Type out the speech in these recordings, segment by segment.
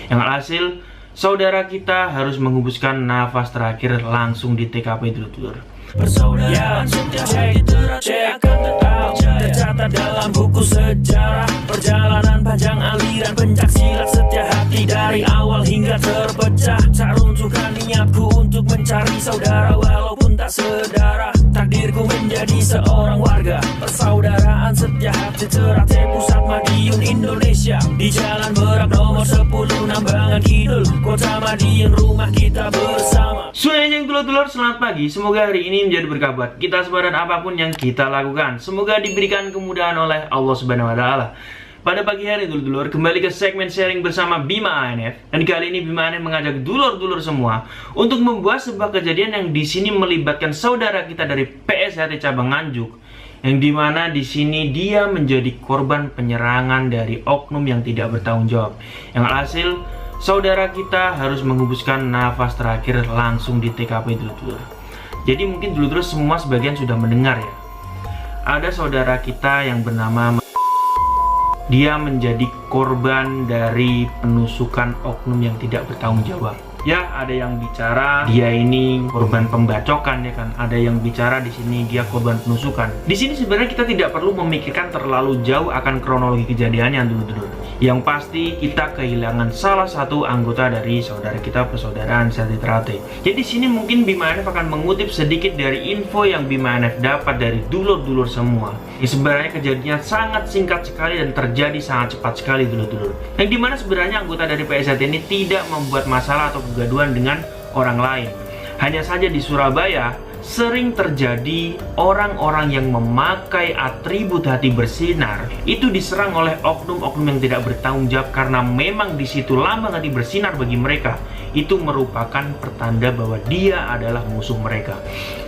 Yang alhasil, saudara kita harus menghembuskan nafas terakhir langsung di TKP dulur-dulur. Persaudaraan sudah akan tetap tercatat dalam buku sejarah. Perjalanan panjang aliran pencak silat setia hati dari awal hingga terpecah. Tak runtuhkan niatku untuk mencari saudara walaupun tak sedara. Takdirku menjadi seorang warga persaudaraan setia hati Ternate Pusat Madiun Indonesia. Di Jalan Berak nomor 10 Nambangan Kidul, Kota Madiun, rumah kita bersama. Sunnahnya dulur-dulur, selamat pagi. Semoga hari ini menjadi berkah buat kita semua dan apapun yang kita lakukan. Semoga diberikan kemudahan oleh Allah Subhanahu wa Ta'ala. Pada pagi hari dulur-dulur, kembali ke segmen sharing bersama Bima ANF. Dan kali ini Bima ANF mengajak dulur-dulur semua untuk membahas sebuah kejadian yang di sini melibatkan saudara kita dari PSHT cabang Nganjuk, yang dimana di sini dia menjadi korban penyerangan dari oknum yang tidak bertanggung jawab. Yang alhasil, saudara kita harus menghembuskan nafas terakhir langsung di TKP dulur-dulur. Jadi mungkin dulur-dulur semua sebagian sudah mendengar ya. Ada saudara kita yang bernama, dia menjadi korban dari penusukan oknum yang tidak bertanggung jawab. Ya, ada yang bicara dia ini korban pembacokan ya kan. Ada yang bicara di sini dia korban penusukan. Di sini sebenarnya kita tidak perlu memikirkan terlalu jauh akan kronologi kejadiannya dulur-dulur. Yang pasti kita kehilangan salah satu anggota dari saudara kita persaudaraan Sehati Ternate. Jadi di sini mungkin Bima ANF akan mengutip sedikit dari info yang Bima ANF dapat dari dulur-dulur semua. Yang sebenarnya kejadiannya sangat singkat sekali dan terjadi sangat cepat sekali dulur-dulur. Yang dimana sebenarnya anggota dari PSHT ini tidak membuat masalah atau kegaduhan dengan orang lain. Hanya saja di Surabaya sering terjadi orang-orang yang memakai atribut hati bersinar itu diserang oleh oknum-oknum yang tidak bertanggung jawab, karena memang di situ lambang hati bersinar bagi mereka itu merupakan pertanda bahwa dia adalah musuh mereka.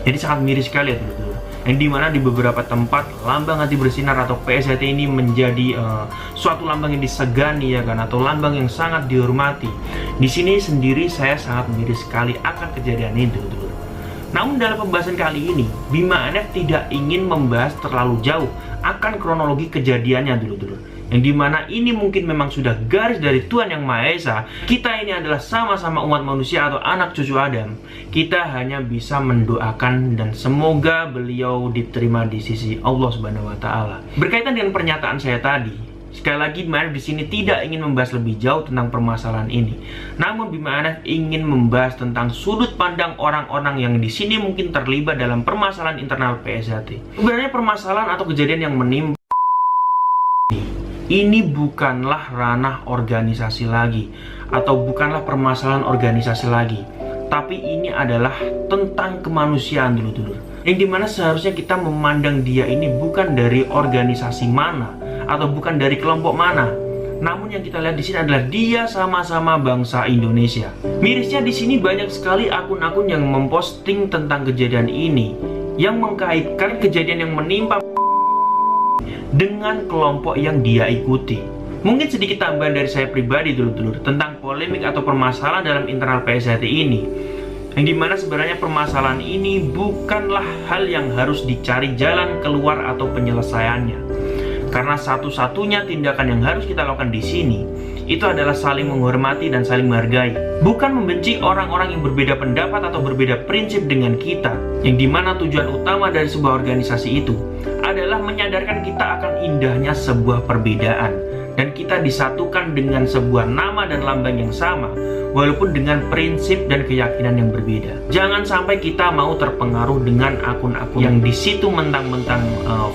Jadi sangat miris sekali ya dulur-dulur. Yang dimana di beberapa tempat lambang hati bersinar atau PSHT ini menjadi suatu lambang yang disegani ya kan, atau lambang yang sangat dihormati. Di sini sendiri saya sangat miris sekali akan kejadian ini dulur-dulur. Namun dalam pembahasan kali ini Bima ANF tidak ingin membahas terlalu jauh akan kronologi kejadiannya dulur-dulur. Yang dimana ini mungkin memang sudah garis dari Tuhan Yang Maha Esa. Kita ini adalah sama-sama umat manusia atau anak cucu Adam. Kita hanya bisa mendoakan dan semoga beliau diterima di sisi Allah Subhanahu wa Ta'ala. Berkaitan dengan pernyataan saya tadi, sekali lagi Bima ANF di sini tidak ingin membahas lebih jauh tentang permasalahan ini. Namun Bima ANF ingin membahas tentang sudut pandang orang-orang yang di sini mungkin terlibat dalam permasalahan internal PSHT. Sebenarnya permasalahan atau kejadian yang menimpa ini bukanlah ranah organisasi lagi, atau bukanlah permasalahan organisasi lagi, tapi ini adalah tentang kemanusiaan dulur-dulur. Yang dimana seharusnya kita memandang dia ini bukan dari organisasi mana atau bukan dari kelompok mana, namun yang kita lihat di sini adalah dia sama-sama bangsa Indonesia. Mirisnya di sini banyak sekali akun-akun yang memposting tentang kejadian ini, yang mengkaitkan kejadian yang menimpa dengan kelompok yang dia ikuti. Mungkin sedikit tambahan dari saya pribadi dulur-dulur tentang polemik atau permasalahan dalam internal PSHT ini, yang dimana sebenarnya permasalahan ini bukanlah hal yang harus dicari jalan keluar atau penyelesaiannya. Karena satu-satunya tindakan yang harus kita lakukan di sini itu adalah saling menghormati dan saling menghargai, bukan membenci orang-orang yang berbeda pendapat atau berbeda prinsip dengan kita. Yang dimana tujuan utama dari sebuah organisasi itu adalah menyadarkan kita akan indahnya sebuah perbedaan, dan kita disatukan dengan sebuah nama dan lambang yang sama, walaupun dengan prinsip dan keyakinan yang berbeda. Jangan sampai kita mau terpengaruh dengan akun-akun yang di situ mentang-mentang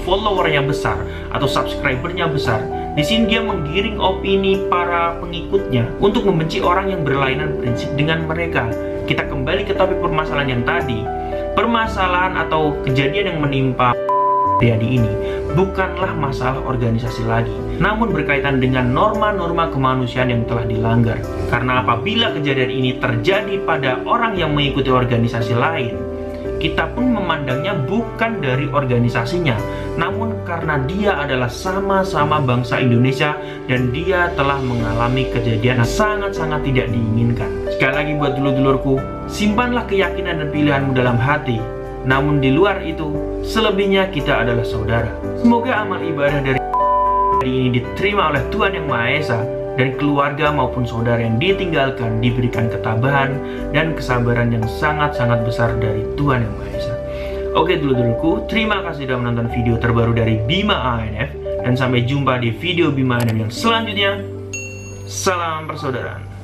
followernya besar atau subscribernya besar. Di sini dia menggiring opini para pengikutnya untuk membenci orang yang berlainan prinsip dengan mereka. Kita kembali ke topik permasalahan yang tadi. Permasalahan atau kejadian yang menimpa Riyadi ini bukanlah masalah organisasi lagi, namun berkaitan dengan norma-norma kemanusiaan yang telah dilanggar. Karena apabila kejadian ini terjadi pada orang yang mengikuti organisasi lain, kita pun memandangnya bukan dari organisasinya, namun karena dia adalah sama-sama bangsa Indonesia dan dia telah mengalami kejadian yang sangat-sangat tidak diinginkan. Sekali lagi buat dulur-dulurku, simpanlah keyakinan dan pilihanmu dalam hati. Namun di luar itu, selebihnya kita adalah saudara. Semoga amal ibadah dari ini diterima oleh Tuhan Yang Maha Esa dan keluarga maupun saudara yang ditinggalkan diberikan ketabahan dan kesabaran yang sangat-sangat besar dari Tuhan Yang Maha Esa. Oke dulur-dulurku, terima kasih sudah menonton video terbaru dari Bima ANF, dan sampai jumpa di video Bima ANF yang selanjutnya. Salam persaudaraan.